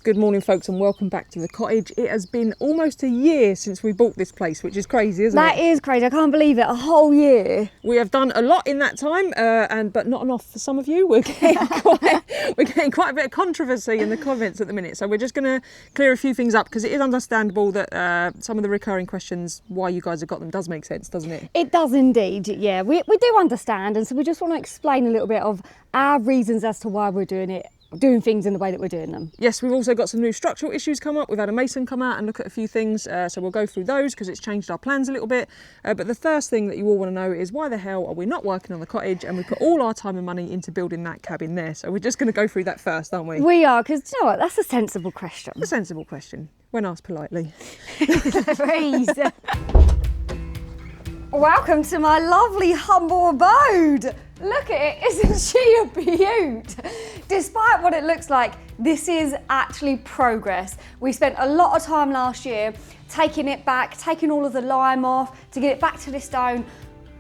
Good morning, folks, and welcome back to the cottage. It has been almost a year since we bought this place, which is crazy, isn't it? That is crazy. I can't believe it. A whole year. We have done a lot in that time, but not enough for some of you. We're getting quite a bit of controversy in the comments at the minute. So we're just going to clear a few things up because it is understandable that some of the recurring questions, why you guys have got them, does make sense, doesn't it? It does indeed, yeah. We do understand, and so we just want to explain a little bit of our reasons as to why we're doing things in the way that we're doing them. Yes, we've also got some new structural issues come up. We've had a mason come out and look at a few things, so we'll go through those because it's changed our plans a little bit. But the first thing that you all want to know is why the hell are we not working on the cottage and we put all our time and money into building that cabin there? So we're just going to go through that first, aren't we? We are, because you know what, that's a sensible question. A sensible question, when asked politely. Please. Welcome to my lovely humble abode. Look at it, isn't she a beaut? Despite what it looks like, this is actually progress. We spent a lot of time last year taking it back, taking all of the lime off to get it back to the stone,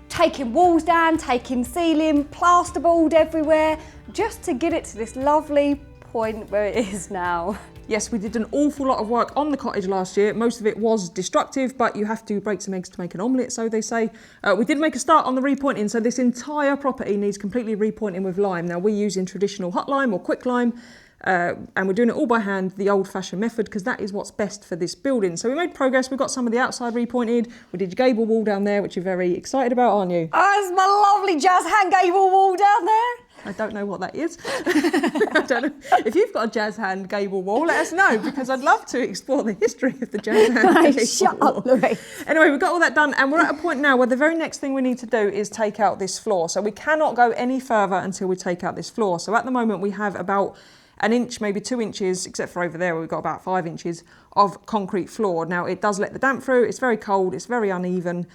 taking walls down, taking ceiling, plasterboard everywhere, just to get it to this lovely point where it is now. Yes, we did an awful lot of work on the cottage last year. Most of it was destructive, but you have to break some eggs to make an omelette, so they say. We did make a start on the repointing, so this entire property needs completely repointing with lime. Now, we're using traditional hot lime or quick lime, and we're doing it all by hand, the old-fashioned method, because that is what's best for this building. So we made progress. We've got some of the outside repointed. We did your gable wall down there, which you're very excited about, aren't you? Oh, it's my lovely jazz hand gable wall down there. I don't know what that is. I don't know. If you've got a jazz hand gable wall, let us know, because I'd love to explore the history of the jazz hand gable Shut wall. up, Louise. Anyway, we've got all that done, and we're at a point now where the very next thing we need to do is take out this floor. So we cannot go any further until we take out this floor. So at the moment we have about an inch, maybe 2 inches, except for over there where we've got about 5 inches of concrete floor. Now it does let the damp through, it's very cold, it's very uneven,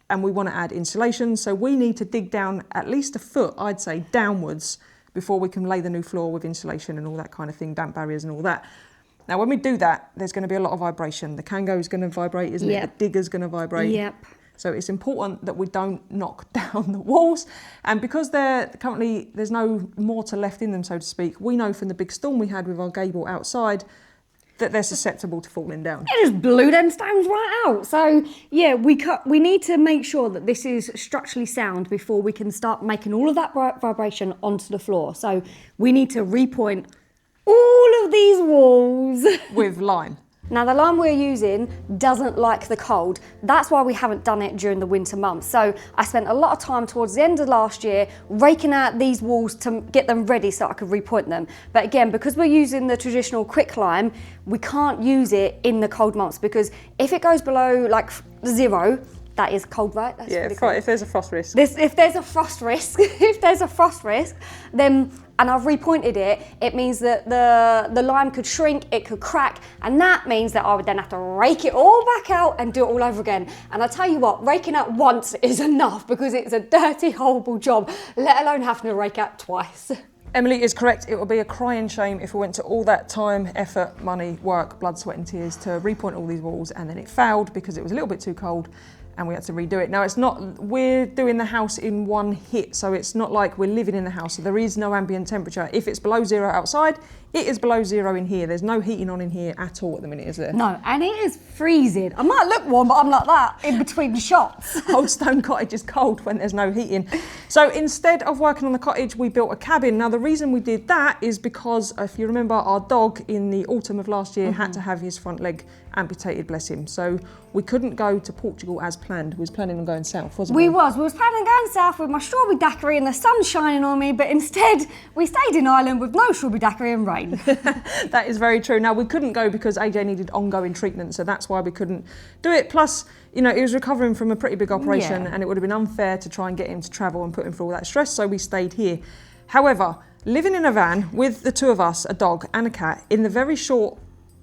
and we want to add insulation. So we need to dig down at least a foot, I'd say, downwards before we can lay the new floor with insulation and all that kind of thing, damp barriers and all that. Now when we do that, there's going to be a lot of vibration. The Kango is going to vibrate, isn't it? The digger's going to vibrate. Yep. So it's important that we don't knock down the walls. And because there's no mortar left in them, so to speak, we know from the big storm we had with our gable outside that they're susceptible to falling down. It just blew them stones right out. So yeah, we need to make sure that this is structurally sound before we can start making all of that vibration onto the floor. So we need to repoint all of these walls with lime. Now the lime we're using doesn't like the cold. That's why we haven't done it during the winter months. So I spent a lot of time towards the end of last year raking out these walls to get them ready so I could repoint them. But again, because we're using the traditional quick lime, we can't use it in the cold months, because if it goes below like 0, that is cold, right? That's yeah, cold. If there's a frost risk. If there's a frost risk, then, and I've repointed it, it means that the lime could shrink, it could crack, and that means that I would then have to rake it all back out and do it all over again. And I tell you what, raking out once is enough, because it's a dirty, horrible job, let alone having to rake out twice. Emily is correct. It would be a crying shame if we went to all that time, effort, money, work, blood, sweat and tears to repoint all these walls and then it failed because it was a little bit too cold and we had to redo it. Now we're doing the house in one hit, so it's not like we're living in the house, so there is no ambient temperature. If it's below 0 outside, it is below 0 in here. There's no heating on in here at all at the minute, is there? No, and it is freezing. I might look warm, but I'm like that in between the shots. Old stone cottage is cold when there's no heating. So instead of working on the cottage, we built a cabin. Now the reason we did that is because, if you remember, our dog in the autumn of last year had to have his front leg amputated, bless him. So we couldn't go to Portugal as planned. We was planning on going south, wasn't we? We was planning on going south with my strawberry daiquiri and the sun shining on me, but instead we stayed in Ireland with no strawberry daiquiri and rain. That is very true. Now we couldn't go because AJ needed ongoing treatment, so that's why we couldn't do it. Plus, you know, he was recovering from a pretty big operation and it would have been unfair to try and get him to travel and put him through all that stress, so we stayed here. However, living in a van with the two of us, a dog and a cat, in the very short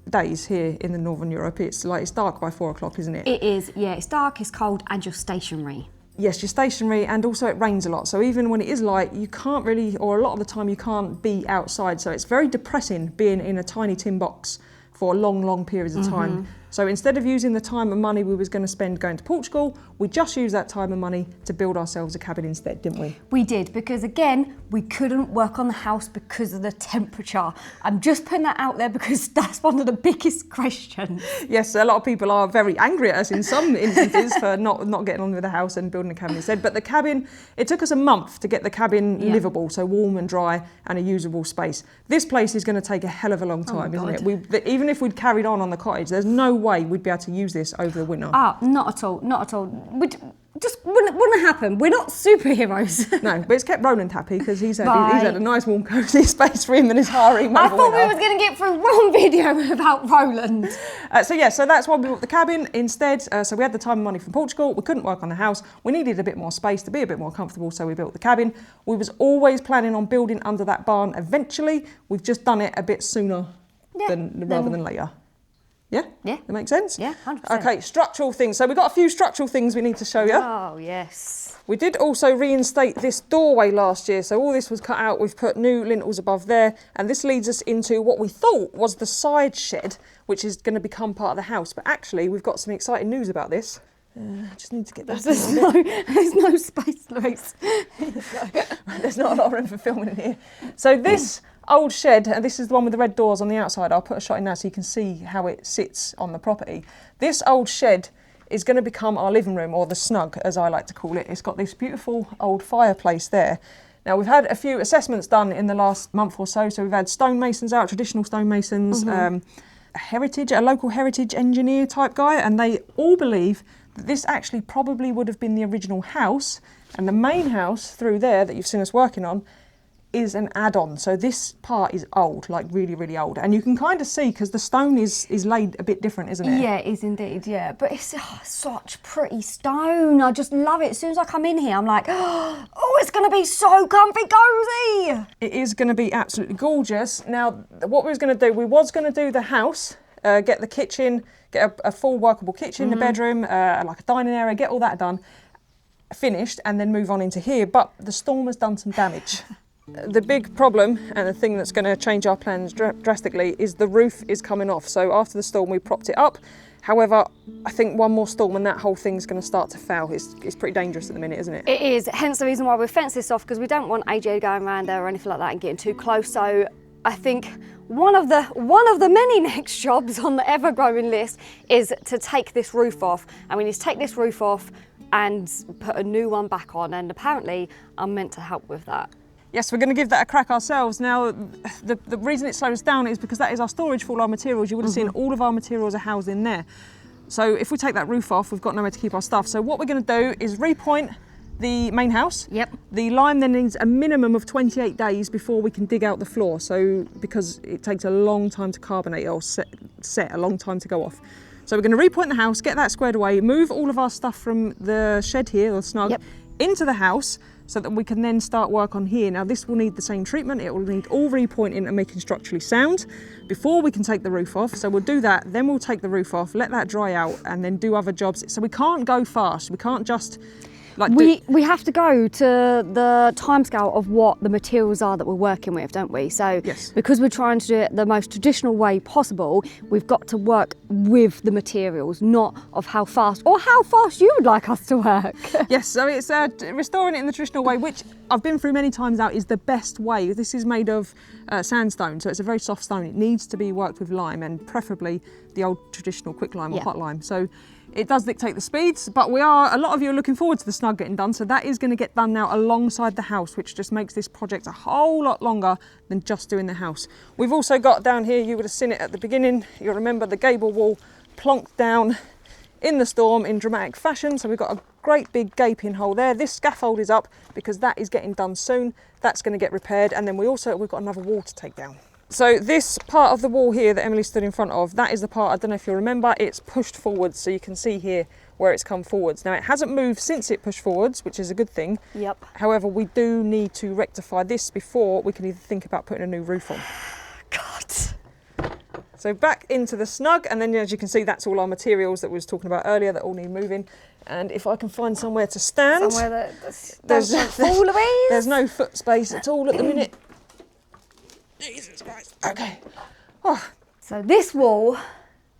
days here in the Northern Europe, it's dark by 4 o'clock, isn't it? It is, yeah, it's dark, it's cold, and you're stationary. Yes, you're stationary, and also it rains a lot. So even when it is light, you can't really, or a lot of the time you can't be outside. So it's very depressing being in a tiny tin box for long, long periods of time. So instead of using the time and money we was going to spend going to Portugal, we just used that time and money to build ourselves a cabin instead, didn't we? We did, because again, we couldn't work on the house because of the temperature. I'm just putting that out there because that's one of the biggest questions. Yes, a lot of people are very angry at us in some instances for not getting on with the house and building a cabin instead. But the cabin, it took us a month to get the cabin livable, so warm and dry and a usable space. This place is going to take a hell of a long time, isn't it? Even if we'd carried on the cottage, there's no way we'd be able to use this over the winter. Not at all, not at all. Just wouldn't happen. We're not superheroes. No, but it's kept Roland happy because he's had a nice warm cosy space for him and his harem. I thought we was going to get through one video about Roland. So that's why we bought the cabin instead. So we had the time and money from Portugal. We couldn't work on the house. We needed a bit more space to be a bit more comfortable, so we built the cabin. We was always planning on building under that barn eventually. We've just done it a bit sooner rather than later. Yeah? Yeah. That makes sense? Yeah, 100%. Okay, structural things. So we've got a few structural things we need to show you. Oh, yes. We did also reinstate this doorway last year. So all this was cut out. We've put new lintels above there. And this leads us into what we thought was the side shed, which is going to become part of the house. But actually, we've got some exciting news about this. I just need to get that. There's no space, Louise. There's not a lot of room for filming in here. So this old shed, and this is the one with the red doors on the outside. I'll put a shot in now so you can see how it sits on the property. This old shed is going to become our living room, or the snug, as I like to call it. It's got this beautiful old fireplace there. Now, we've had a few assessments done in the last month or so. So we've had stonemasons out, traditional stonemasons, a local heritage engineer type guy, and they all believe that this actually probably would have been the original house, and the main house through there that you've seen us working on is an add-on. So this part is old, like really, really old. And you can kind of see, because the stone is laid a bit different, isn't it? Yeah, it is indeed, yeah. But it's such pretty stone. I just love it. As soon as I come in here, I'm like, oh, it's going to be so comfy cozy. It is going to be absolutely gorgeous. Now, what we was going to do, we was going to do the house, get the kitchen, get a full workable kitchen, the bedroom, like a dining area, get all that done, finished, and then move on into here. But the storm has done some damage. The big problem, and the thing that's going to change our plans drastically, is the roof is coming off. So after the storm, we propped it up. However, I think one more storm and that whole thing's going to start to fail. It's pretty dangerous at the minute, isn't it? It is, hence the reason why we fenced this off, because we don't want AJ going around there or anything like that and getting too close. So I think one of the many next jobs on the ever-growing list is to take this roof off. And we need to take this roof off and put a new one back on. And apparently, I'm meant to help with that. Yes, we're going to give that a crack ourselves. Now, the reason it slowed us down is because that is our storage for all our materials. You would have seen all of our materials are housed in there. So if we take that roof off, we've got nowhere to keep our stuff. So what we're going to do is repoint the main house. Yep. The lime then needs a minimum of 28 days before we can dig out the floor. So because it takes a long time to carbonate or set a long time to go off. So we're going to repoint the house, get that squared away, move all of our stuff from the shed here, or snug, into the house, so that we can then start work on here. Now this will need the same treatment. It will need all repointing and making structurally sound before we can take the roof off. So we'll do that, then we'll take the roof off, let that dry out, and then do other jobs. So we can't go fast. We can't just we have to go to the timescale of what the materials are that we're working with, don't we? So because we're trying to do it the most traditional way possible, we've got to work with the materials, not of how fast you would like us to work. Yes, so it's restoring it in the traditional way, which I've been through many times now, is the best way. This is made of sandstone, so it's a very soft stone. It needs to be worked with lime, and preferably the old traditional quick lime or hot lime. So it does dictate the speeds, but a lot of you are looking forward to the snug getting done, so that is going to get done now alongside the house, which just makes this project a whole lot longer than just doing the house. We've also got down here, you would have seen it at the beginning, you'll remember the gable wall plonked down in the storm in dramatic fashion, so we've got a great big gaping hole there. This scaffold is up because that is getting done soon. That's going to get repaired, and then we've got another wall to take down. So this part of the wall here that Emily stood in front of, that is the part, I don't know if you'll remember, it's pushed forwards, so you can see here where it's come forwards. Now it hasn't moved since it pushed forwards, which is a good thing. Yep. However, we do need to rectify this before we can either think about putting a new roof on. God. So back into the snug, and then as you can see, that's all our materials that we was talking about earlier that all need moving. And if I can find somewhere to stand. Somewhere there's no foot space at all at the minute. Jesus Christ. Okay. Oh. So this wall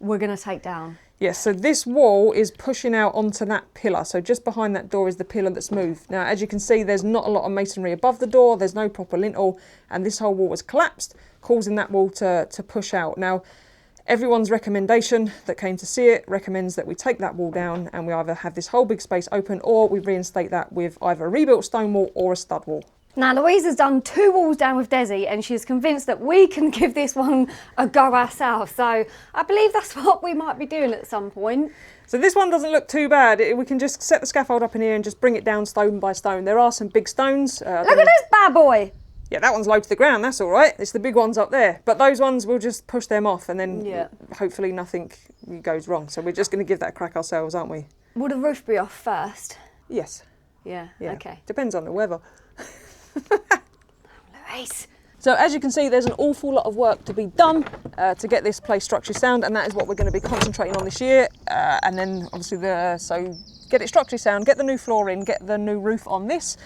we're going to take down. Yes, so this wall is pushing out onto that pillar. So just behind that door is the pillar that's moved. Now, as you can see, there's not a lot of masonry above the door. There's no proper lintel, and this whole wall was collapsed, causing that wall to push out. Now, everyone's recommendation that came to see it recommends that we take that wall down and we either have this whole big space open or we reinstate that with either a rebuilt stone wall or a stud wall. Now, Louise has done 2 walls down with Desi and she's convinced that we can give this one a go ourselves. So I believe that's what we might be doing at some point. So this one doesn't look too bad. We can just set the scaffold up in here and just bring it down stone by stone. There are some big stones. Look at this bad boy. Yeah, that one's low to the ground, that's all right. It's the big ones up there. But those ones, we'll just push them off and then hopefully nothing goes wrong. So we're just going to give that a crack ourselves, aren't we? Will the roof be off first? Yes. Yeah. Okay. Depends on the weather. Louise. So as you can see, there's an awful lot of work to be done to get this place structurally sound, and that is what we're going to be concentrating on this year. And then obviously so get it structurally sound, get the new floor in, get the new roof on this.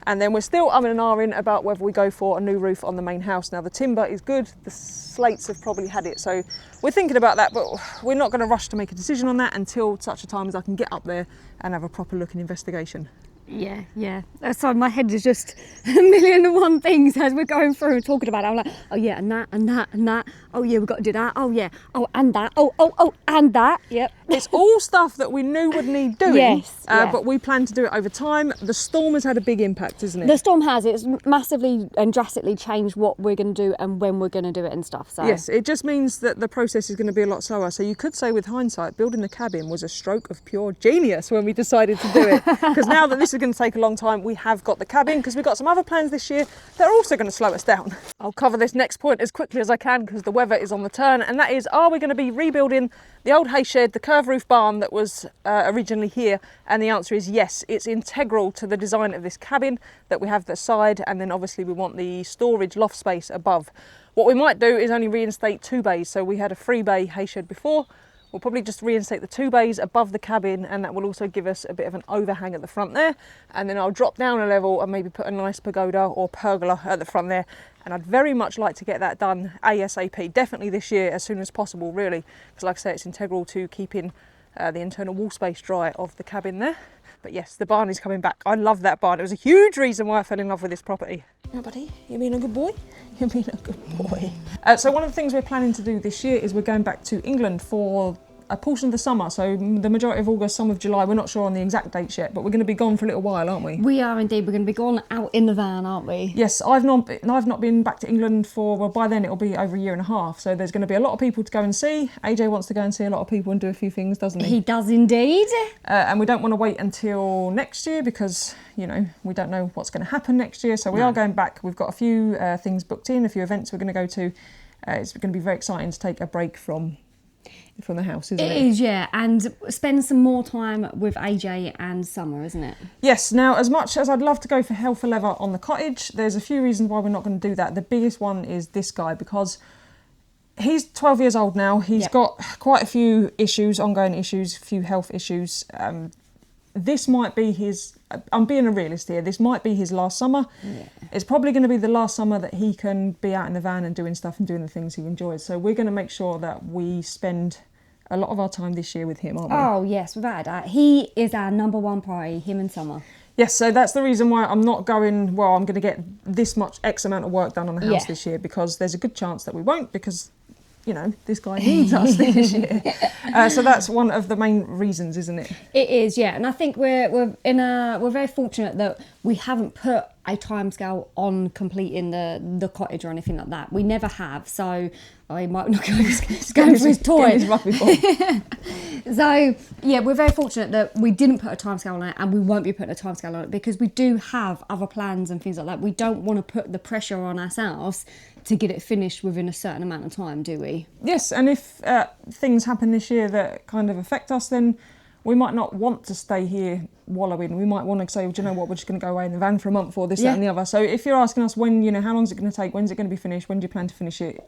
And then we're still umming and ahhing about whether we go for a new roof on the main house. Now the timber is good, the slates have probably had it. So we're thinking about that, but we're not going to rush to make a decision on that until such a time as I can get up there and have a proper look and investigation. Yeah. So my head is just a million and one things as we're going through and talking about it. I'm like, oh yeah, and that. Oh yeah, we've got to do that. Oh yeah. Oh, and that. Oh, and that. Yep. It's all stuff that we knew would need doing, yes, but we plan to do it over time. The storm has had a big impact, isn't it? The storm has. It's massively and drastically changed what we're going to do and when we're going to do it and stuff. So yes, it just means that the process is going to be a lot slower. So you could say with hindsight, building the cabin was a stroke of pure genius when we decided to do it. Because now that this is going to take a long time, we have got the cabin, because we've got some other plans this year that are also going to slow us down. I'll cover this next point as quickly as I can because the weather is on the turn, and that is, are we going to be rebuilding the old hay shed, the curved roof barn that was originally here? And the answer is yes. It's integral to the design of this cabin that we have at the side, and then obviously we want the storage loft space above. What we might do is only reinstate 2 bays. So we had a 3-bay hay shed before. We'll probably just reinstate the 2 bays above the cabin, and that will also give us a bit of an overhang at the front there. And then I'll drop down a level and maybe put a nice pagoda or pergola at the front there. And I'd very much like to get that done ASAP, definitely this year, as soon as possible, really. Because like I say, it's integral to keeping the internal wall space dry of the cabin there. But yes, the barn is coming back. I love that barn. It was a huge reason why I fell in love with this property. Oh, buddy, you being a good boy? You're being a good boy. So one of the things we're planning to do this year is we're going back to England for a portion of the summer. So the majority of August, some of July. We're not sure on the exact dates yet, but we're going to be gone for a little while, aren't we? we are indeed. We're going to be gone out in the van, aren't we? Yes, I've not been back to England for, well, by then it'll be over 1.5 years. So there's going to be a lot of people to go and see. AJ wants to go and see a lot of people and do a few things, doesn't he? He does indeed. And we don't want to wait until next year because, you know, we don't know what's going to happen next year. So we are going back. We've got a few things booked in, a few events we're going to go to. It's going to be very exciting to take a break from the house, isn't it? It is, yeah, and spend some more time with AJ and Summer, isn't it? Yes. Now, as much as I'd love to go for hell for leather on the cottage, there's a few reasons why we're not going to do that. The biggest one is this guy, because he's 12 years old now. He's got quite a few issues, ongoing issues, a few health issues. This might be his, I'm being a realist here, this might be his last summer. Yeah. It's probably going to be the last summer that he can be out in the van and doing stuff and doing the things he enjoys. So we're going to make sure that we spend a lot of our time this year with him, aren't we? Oh, yes, without a doubt. He is our number one priority, him and Summer. Yes, so that's the reason why I'm not going, well, I'm going to get this much X amount of work done on the house this year, because there's a good chance that we won't, because, you know, this guy needs us this year. So that's one of the main reasons, isn't it? It is, yeah. And I think we're very fortunate that we haven't put a timescale on completing the cottage or anything like that. We never have. So I might not go going for his toy. So yeah, we're very fortunate that we didn't put a timescale on it, and we won't be putting a timescale on it, because we do have other plans and things like that. We don't want to put the pressure on ourselves to get it finished within a certain amount of time, do we? Yes, and if things happen this year that kind of affect us, then we might not want to stay here wallowing. We might want to say, well, do you know what, we're just going to go away in the van for a month or this, that and the other. So if you're asking us when, you know, how long is it going to take, when's it going to be finished, when do you plan to finish it,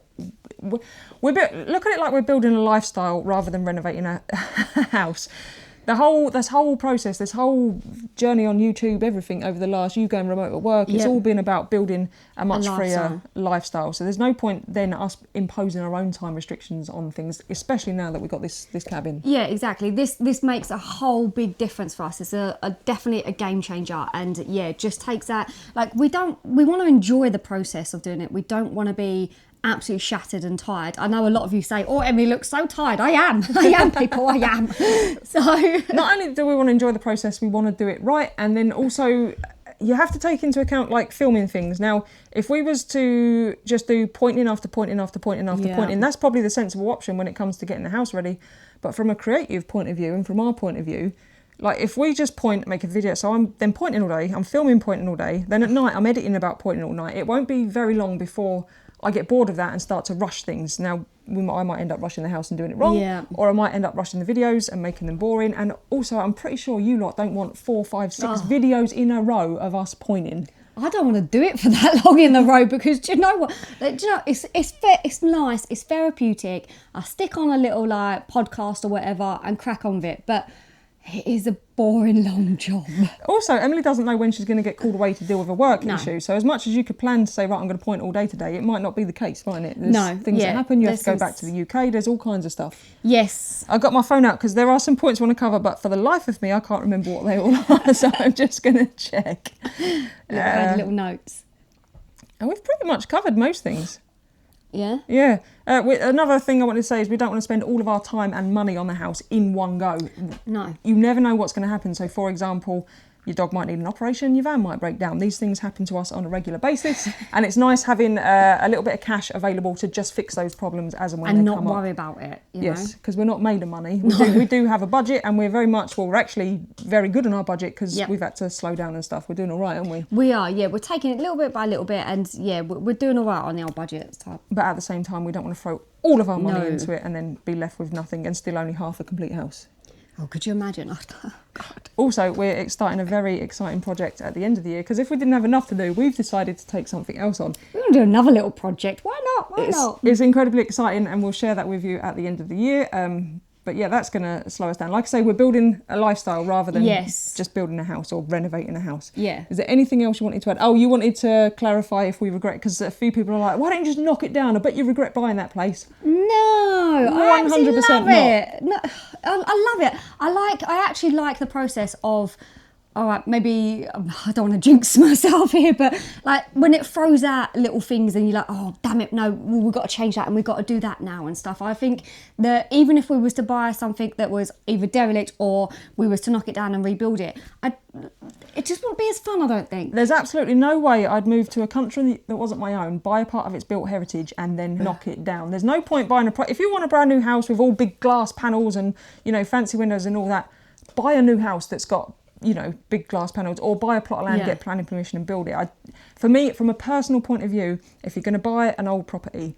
look at it like we're building a lifestyle rather than renovating a house. this whole process, this whole journey on YouTube, everything over the last, you going remote at work, it's all been about building a much freer lifestyle. So there's no point then us imposing our own time restrictions on things, especially now that we've got this cabin. Yeah, exactly. This makes a whole big difference for us. It's definitely a game changer, and just takes that, like, we want to enjoy the process of doing it. We don't want to be absolutely shattered and tired. I know a lot of you say, oh, Emily looks so tired. I am people, I am. So not only do we want to enjoy the process, we want to do it right. And then also you have to take into account like filming things. Now, if we was to just do pointing after pointing after pointing after pointing, that's probably the sensible option when it comes to getting the house ready. But from a creative point of view and from our point of view, like if we just point, make a video, so I'm then pointing all day, I'm filming pointing all day, then at night I'm editing about pointing all night. It won't be very long before I get bored of that and start to rush things. Now, I might end up rushing the house and doing it wrong, or I might end up rushing the videos and making them boring. And also, I'm pretty sure you lot don't want 4, 5, 6 videos in a row of us pointing. I don't want to do it for that long in the row, because do you know what? It's nice, it's therapeutic. I stick on a little like podcast or whatever and crack on with it, but it is a boring long job. Also, Emily doesn't know when she's going to get called away to deal with a work issue. So as much as you could plan to say, right, I'm going to point all day today, it might not be the case, mightn't it? There's things that happen. You have to go back to the UK. There's all kinds of stuff. Yes. I got my phone out because there are some points I want to cover, but for the life of me, I can't remember what they all are. So I'm just going to check. I had little notes. And we've pretty much covered most things. Yeah? Yeah. Another thing I wanted to say is we don't want to spend all of our time and money on the house in one go. No. You never know what's going to happen. So, for example, your dog might need an operation, your van might break down. These things happen to us on a regular basis, and it's nice having a little bit of cash available to just fix those problems as and when they come up. And not worry about it, you know? Because we're not made of money. We do have a budget, and we're very much, we're actually very good on our budget because we've had to slow down and stuff. We're doing all right, aren't we? We are, yeah. We're taking it little bit by little bit, and we're doing all right on our budget. But at the same time, we don't want to throw all of our money into it and then be left with nothing and still only half a complete house. Oh, could you imagine? Oh, God. Also, we're starting a very exciting project at the end of the year, because if we didn't have enough to do, we've decided to take something else on. We're going to do another little project. Why not? It's incredibly exciting, and we'll share that with you at the end of the year. But yeah, that's going to slow us down. Like I say, we're building a lifestyle rather than just building a house or renovating a house. Yeah. Is there anything else you wanted to add? Oh, you wanted to clarify if we regret, because a few people are like, why don't you just knock it down? I bet you regret buying that place. No, 100% I absolutely love not. it. No, I love it. I actually like the process of, all right, maybe I don't want to jinx myself here, but like when it throws out little things and you're like, oh, damn it, no, we've got to change that and we've got to do that now and stuff. I think that even if we was to buy something that was either derelict or we was to knock it down and rebuild it, it just wouldn't be as fun, I don't think. There's absolutely no way I'd move to a country that wasn't my own, buy a part of its built heritage and then knock it down. There's no point buying if you want a brand new house with all big glass panels and, fancy windows and all that, buy a new house that's got big glass panels, or buy a plot of land, get planning permission and build it. For me, from a personal point of view, if you're going to buy an old property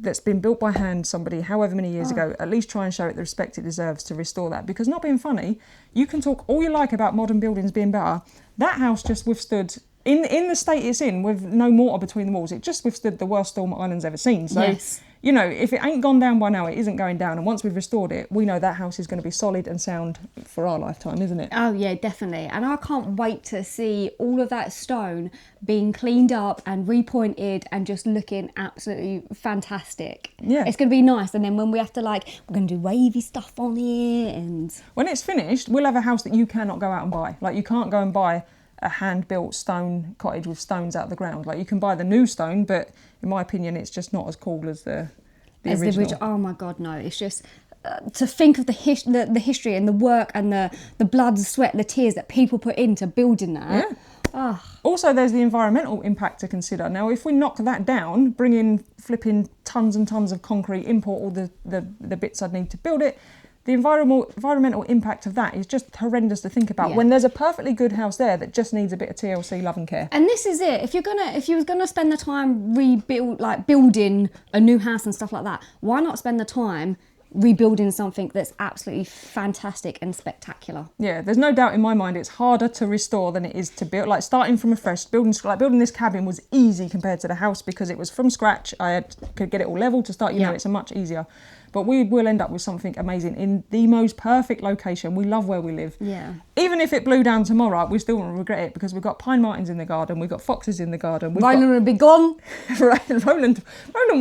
that's been built by hand, somebody however many years ago, at least try and show it the respect it deserves to restore that. Because not being funny, you can talk all you like about modern buildings being better. That house just withstood, in the state it's in, with no mortar between the walls, it just withstood the worst storm Ireland's ever seen. So, if it ain't gone down by now, it isn't going down. And once we've restored it, we know that house is going to be solid and sound for our lifetime, isn't it? Oh, yeah, definitely. And I can't wait to see all of that stone being cleaned up and repointed and just looking absolutely fantastic. Yeah. It's going to be nice. And then when we have to, we're going to do wavy stuff on it. And when it's finished, we'll have a house that you cannot go out and buy. Like, you can't go and buy a hand-built stone cottage with stones out of the ground. Like, you can buy the new stone, but in my opinion, it's just not as cool as the original. Oh my God, no! It's just to think of the history and the work and the blood, the sweat, the tears that people put into building that. Yeah. Also, there's the environmental impact to consider. Now, if we knock that down, bring in flipping tons and tons of concrete, import all the bits I'd need to build it, the environmental impact of that is just horrendous to think about when there's a perfectly good house there that just needs a bit of TLC love and care. And this is it. If you was gonna spend the time building a new house and stuff like that, why not spend the time rebuilding something that's absolutely fantastic and spectacular? Yeah, there's no doubt in my mind it's harder to restore than it is to build. Like, starting from afresh, building this cabin was easy compared to the house because it was from scratch. Could get it all level to start. It's a much easier. but we will end up with something amazing in the most perfect location. We love where we live. Yeah. Even if it blew down tomorrow, we still won't regret it because we've got pine martens in the garden, we've got foxes in the garden. Roland will be gone. Roland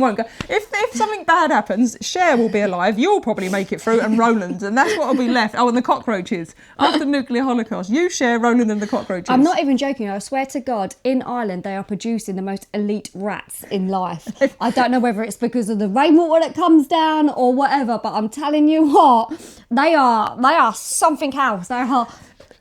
won't go. If something bad happens, Cher will be alive, you'll probably make it through, and Roland, and that's what will be left. Oh, and the cockroaches. After the nuclear holocaust, you, Cher, Roland and the cockroaches. I'm not even joking, I swear to God, in Ireland they are producing the most elite rats in life. I don't know whether it's because of the rainwater that comes down or whatever, but I'm telling you what, they are something else. They are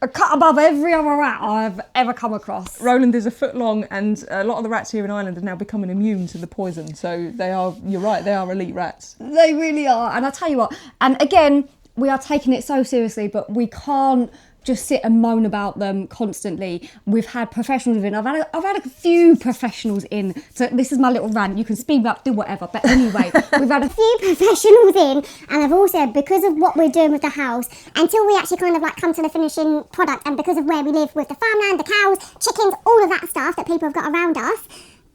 a cut above every other rat I've ever come across. Roland is a foot long, and a lot of the rats here in Ireland are now becoming immune to the poison. So they are, you're right, they are elite rats. They really are. And I tell you what, and again, we are taking it so seriously, but we can't just sit and moan about them constantly. We've had professionals in. I've had a few professionals in. So this is my little rant. You can speed up, do whatever. But anyway, we've had a few professionals in, and I've also, because of what we're doing with the house, until we actually kind of like come to the finishing product, and because of where we live with the farmland, the cows, chickens, all of that stuff that people have got around us,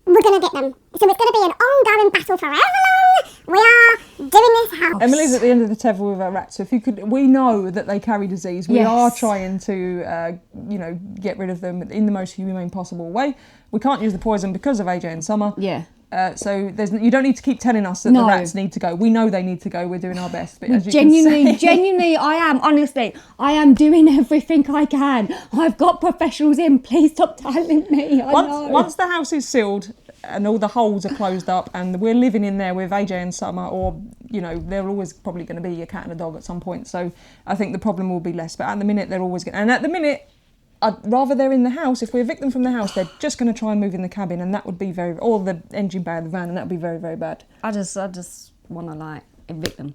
we're going to get them. So it's going to be an ongoing battle for however long we are doing this house. Emily's at the end of the tether with her rats. So if you could, we know that they carry disease. We Yes. are trying to, get rid of them in the most humane possible way. We can't use the poison because of AJ and Summer. Yeah. So you don't need to keep telling us that No. the rats need to go. We know they need to go. We're doing our best. But as you Genuinely, I am. Honestly, I am doing everything I can. I've got professionals in. Please stop telling me. I know. Once the house is sealed and all the holes are closed up and we're living in there with AJ and Summer, or they're always probably going to be a cat and a dog at some point. So I think the problem will be less. But at the minute, they're always going. And at the minute, I'd rather they're in the house. If we evict them from the house, they're just going to try and move in the cabin, and that would be or the engine bay of the van, and that would be very, very bad. I just want to evict them.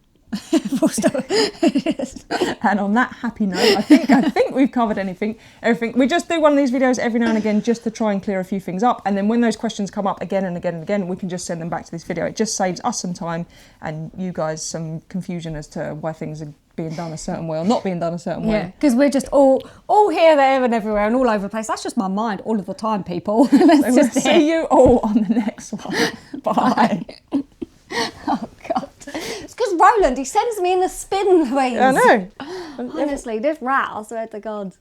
And on that happy note, I think we've covered everything. We just do one of these videos every now and again just to try and clear a few things up, and then when those questions come up again and again and again, we can just send them back to this video. It just saves us some time and you guys some confusion as to why things are being done a certain way or not being done a certain way. Yeah, because we're just all here, there and everywhere and all over the place. That's just my mind all of the time, people. So we'll see you all on the next one. Bye. Oh, God. It's because Roland, he sends me in a spin, Louise. I know. Honestly, this rat, I swear to God.